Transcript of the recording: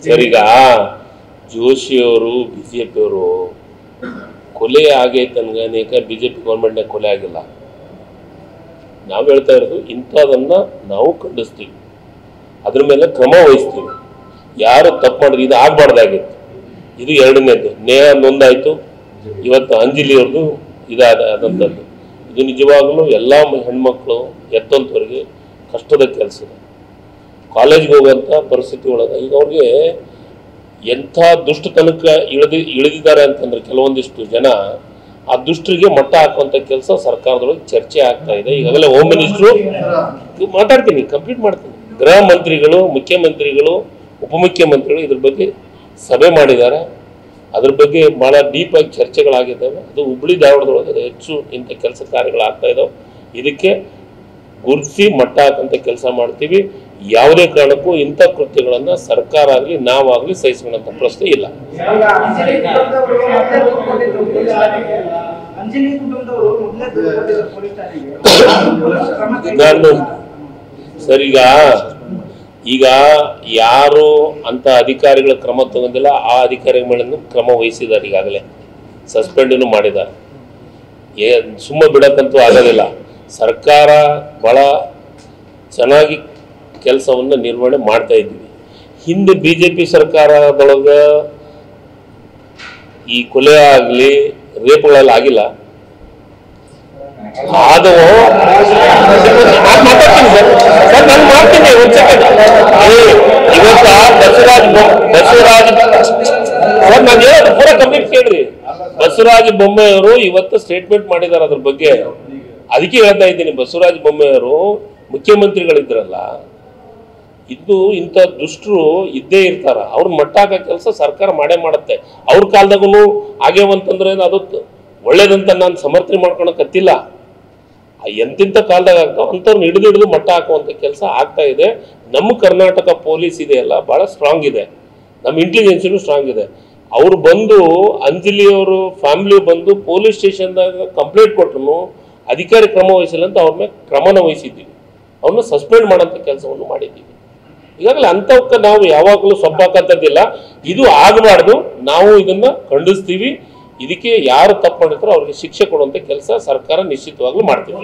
Sir, ಈಗ ಜೋಶಿಯವರು ಬಿಜೆಪಿಯವರು ಕೊಲೆ ಆಗೈತೆ ಅನ್ಗಾನೇಕ ಬಿಜೆಪಿ ಗೌರ್ಮೆಂಟ್ನಾಗ ಕೊಲೆ ಆಗಿಲ್ಲ. ನಾವು ಹೇಳ್ತಾ ಇರೋದು ಇಂಥದನ್ನ ನಾವು ಖಂಡಿಸ್ತೀವಿ, ಅದ್ರ ಮೇಲೆ ಕ್ರಮ ವಹಿಸ್ತೀವಿ. ಯಾರು ತಪ್ಪು ಮಾಡಿದ್ರು ಇದು ಆಗಬಾರ್ದಾಗಿತ್ತು. ಇದು ಎರಡನೇದು. ನೇಹ ನೊಂದಾಯಿತು, ಇವತ್ತು ಅಂಜಲಿಯವ್ರದ್ದು ಇದಾದಂಥದ್ದು. ಇದು ನಿಜವಾಗಲೂ ಎಲ್ಲ ಹೆಣ್ಮಕ್ಳು ಎತ್ತಂಥವ್ರಿಗೆ ಕಷ್ಟದ ಕೆಲಸ. ಕಾಲೇಜ್ಗೆ ಹೋಗುವಂಥ ಪರಿಸ್ಥಿತಿ ಒಳಗೆ ಈಗ ಅವ್ರಿಗೆ ಎಂಥ ದುಷ್ಟತನಕ್ಕೆ ಇಳಿದಿದ್ದಾರೆ ಅಂತಂದ್ರೆ ಕೆಲವೊಂದಿಷ್ಟು ಜನ ಆ ದುಷ್ಟರಿಗೆ ಮಟ್ಟ ಹಾಕುವಂಥ ಕೆಲಸ ಸರ್ಕಾರದೊಳಗೆ ಚರ್ಚೆ ಆಗ್ತಾ ಇದೆ. ಈಗಾಗಲೇ ಹೋಮ್ ಮಿನಿಸ್ಟ್ರು ಮಾತಾಡ್ತೀನಿ, ಕಂಪ್ಲೀಟ್ ಮಾಡ್ತೀನಿ. ಗೃಹ ಮಂತ್ರಿಗಳು, ಮುಖ್ಯಮಂತ್ರಿಗಳು, ಉಪಮುಖ್ಯಮಂತ್ರಿಗಳು ಇದ್ರ ಬಗ್ಗೆ ಸಭೆ ಮಾಡಿದ್ದಾರೆ. ಅದ್ರ ಬಗ್ಗೆ ಭಾಳ ಡೀಪಾಗಿ ಚರ್ಚೆಗಳಾಗಿದ್ದಾವೆ. ಅದು ಹುಬ್ಬಳ್ಳಿ ಧಾರವಾಡದೊಳಗೆ ಹೆಚ್ಚು ಇಂಥ ಕೆಲಸ ಕಾರ್ಯಗಳಾಗ್ತಾ ಇದ್ದಾವೆ. ಇದಕ್ಕೆ ಗುರುತಿಸಿ ಮಟ್ಟ ಹಾಕಂತ ಕೆಲಸ ಮಾಡ್ತೀವಿ. ಯಾವುದೇ ಕಾರಣಕ್ಕೂ ಇಂಥ ಕೃತ್ಯಗಳನ್ನು ಸರ್ಕಾರ ಆಗಲಿ ನಾವಾಗಲಿ ಸಹಿಸ್ಕೊಳ್ಳೋಂಥ ಪ್ರಶ್ನೆ ಇಲ್ಲ. ಸರ್, ಈಗ ಯಾರು ಅಂತ ಅಧಿಕಾರಿಗಳ ಕ್ರಮ ತಗೊಂಡಿಲ್ಲ, ಆ ಅಧಿಕಾರಿಗಳನ್ನು ಕ್ರಮ ವಹಿಸಿದ್ದಾರೆ. ಈಗಾಗಲೇ ಸಸ್ಪೆಂಡನ್ನು ಮಾಡಿದ್ದಾರೆ. ಸುಮ್ಮ ಬಿಡಕ್ಕಂತೂ ಆಗೋದಿಲ್ಲ. ಸರ್ಕಾರ ಭಾಳ ಚೆನ್ನಾಗಿ ಕೆಲಸವನ್ನು ನಿರ್ವಹಣೆ ಮಾಡ್ತಾ ಇದ್ವಿ. ಹಿಂದೆ BJP ಸರ್ಕಾರದೊಳಗೆ ಈ ಕೊಲೆ ಆಗಲಿ ರೇಪ್ಗಳಲ್ಲಿ ಆಗಿಲ್ಲ. ಆದವು ಮಾತಾಡ್ತೀನಿ ಸರ್, ನಾನು ಮಾಡ್ತೀನಿ. ಒಂದು ಸೆಕೆಂಡ್. ಇವತ್ತ ಬಸವರಾಜ್ ಸರ್, ನಾನು ಹೇಳೋದು ಪೂರ ಕಂಪ್ಲೀಟ್ ಕೇಳ್ರಿ. ಬಸವರಾಜ ಬೊಮ್ಮಾಯಿಯವರು ಇವತ್ತು ಸ್ಟೇಟ್ಮೆಂಟ್ ಮಾಡಿದ್ದಾರೆ ಅದ್ರ ಬಗ್ಗೆ. ಅದಕ್ಕೆ ಹೇಳ್ತಾ ಇದ್ದೀನಿ, ಬಸವರಾಜ ಬೊಮ್ಮಾಯಿಯವರು ಮುಖ್ಯಮಂತ್ರಿಗಳಿದ್ರಲ್ಲ, ಇದು ಇಂಥ ದುಷ್ಟರು ಇದ್ದೇ ಇರ್ತಾರ. ಅವ್ರ ಮಟ್ಟ ಹಾಕೋ ಕೆಲಸ ಸರ್ಕಾರ ಮಾಡೇ ಮಾಡುತ್ತೆ. ಅವ್ರ ಕಾಲದಾಗೂ ಆಗ್ಯಾವಂತಂದ್ರೆ ಅದು ಒಳ್ಳೇದಂತ ನಾನು ಸಮರ್ಥನೆ ಮಾಡ್ಕೊಳಕತ್ತಿಲ್ಲ. ಎಂತಿಂಥ ಕಾಲದಾಗ ಆಗ್ತಾವ ಅಂಥವ್ರನ್ನ ಹಿಡಿದು ಮಟ್ಟ ಹಾಕುವಂಥ ಕೆಲಸ ಆಗ್ತಾ ಇದೆ. ನಮ್ಮ ಕರ್ನಾಟಕ ಪೊಲೀಸ್ ಇದೆಯಲ್ಲ ಭಾಳ ಸ್ಟ್ರಾಂಗ್ ಇದೆ, ನಮ್ಮ ಇಂಟೆಲಿಜೆನ್ಸಿನೂ ಸ್ಟ್ರಾಂಗ್ ಇದೆ. ಅವರು ಬಂದು ಅಂಜಲಿಯವರು ಫ್ಯಾಮಿಲಿ ಬಂದು ಪೊಲೀಸ್ ಸ್ಟೇಷನ್ದಾಗ ಕಂಪ್ಲೇಂಟ್ ಕೊಟ್ಟರು, ಅಧಿಕಾರಿ ಕ್ರಮ ವಹಿಸಿಲ್ಲ ಅಂತ ಅವ್ರ ಮೇಲೆ ಕ್ರಮನ ವಹಿಸಿದ್ದೀವಿ. ಅವ್ರನ್ನ ಸಸ್ಪೆಂಡ್ ಮಾಡೋಂಥ ಕೆಲಸವನ್ನು ಮಾಡಿದ್ದೀವಿ. ಈಗಾಗಲೇ ಅಂಥವಕ್ಕೆ ನಾವು ಯಾವಾಗಲೂ ಸೊಪ್ಪಾಕಂಥದ್ದಿಲ್ಲ. ಇದು ಆಗಬಾರ್ದು. ನಾವು ಇದನ್ನು ಖಂಡಿಸ್ತೀವಿ. ಇದಕ್ಕೆ ಯಾರು ತಪ್ಪು ಮಾಡಿರ್ತಾರೋ ಅವ್ರಿಗೆ ಶಿಕ್ಷೆ ಕೊಡುವಂಥ ಕೆಲಸ ಸರ್ಕಾರ ನಿಶ್ಚಿತವಾಗ್ಲೂ ಮಾಡ್ತೀವಿ.